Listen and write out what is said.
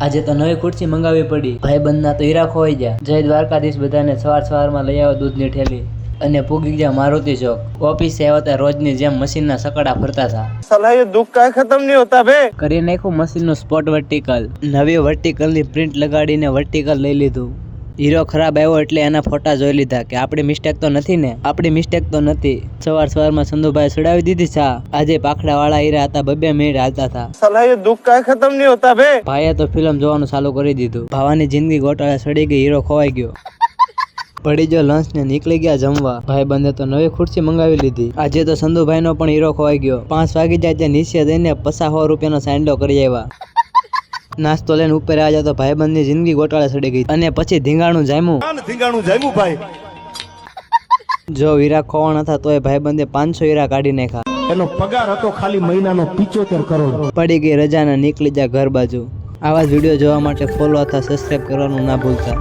આજે તો નવી ખુરશી મંગાવી પડી, ભાઈબંધના તો હીરા ખોવાઈ ગયા। જય દ્વારકાધીશ બધાને સવારમાં લઈ આવો દૂધની ઠેલી અને પૂગી ગયા મારુતિ ચોક। ઓફિસે આવ્યા હતા રોજની જેમ મશીનના સકડા ફરતા હતા। साला ये दुख का खत्म नहीं होता बे। કરી નાખ્યું મશીનનું સ્પોટ વર્ટિકલ, નવી વર્ટિકલની પ્રિન્ટ લગાડીને વર્ટિકલ લઈ લીધું। હીરો ખરાબ આવ્યો એટલે એના ફોટા જોઈ લીધા કે આપણી મિસ્ટેક તો નથી ને, આપણી મિસ્ટેક તો નથી। સવારમાં સંધુભાઈ ચડાવી દીધી ચા। આજે પાખડા વાળા હીરા હતા, 2 મિનિટ હાલતા હતા। साला ये दुख का खत्म नहीं होता बे। ભાઈએ તો ફિલ્મ જોવાનું ચાલુ કરી દીધું। ભાવાની જિંદગી ગોટાળે સડી ગઈ, હીરો ખોવાઈ ગયો। પડી જો લંચ ને નીકળી ગયા જમવા। ભાઈ બંને તો નવી ખુરશી મંગાવી લીધી। આજે તો સંધુભાઈ નો પણ હીરો ખોવાઈ ગયો। 5 વાગી જાય ત્યાં નીચે દઈને 50-100 રૂપિયાનો સાંડલો કરી આવ્યા। નાસ્તો લઈને ઉપર આવ્યા તો ભાઈબંધની જિંદગી ગોટાળે સડી ગઈ અને પછી ધીંગાણું જામ્યું ભાઈ। જો હીરા ખોવાણ હતા તોય ભાઈબંધે 500 હીરા કાઢી નાખ્યા। એનો પગાર હતો ખાલી મહિનાનો 75 કરોડ। પડી ગઈ રજાના નીકળી જા ઘર બાજુ। આવા જ વિડીયો જોવા માટે ફોલો અથવા સબસ્ક્રાઇબ કરવાનું ના ભૂલતા।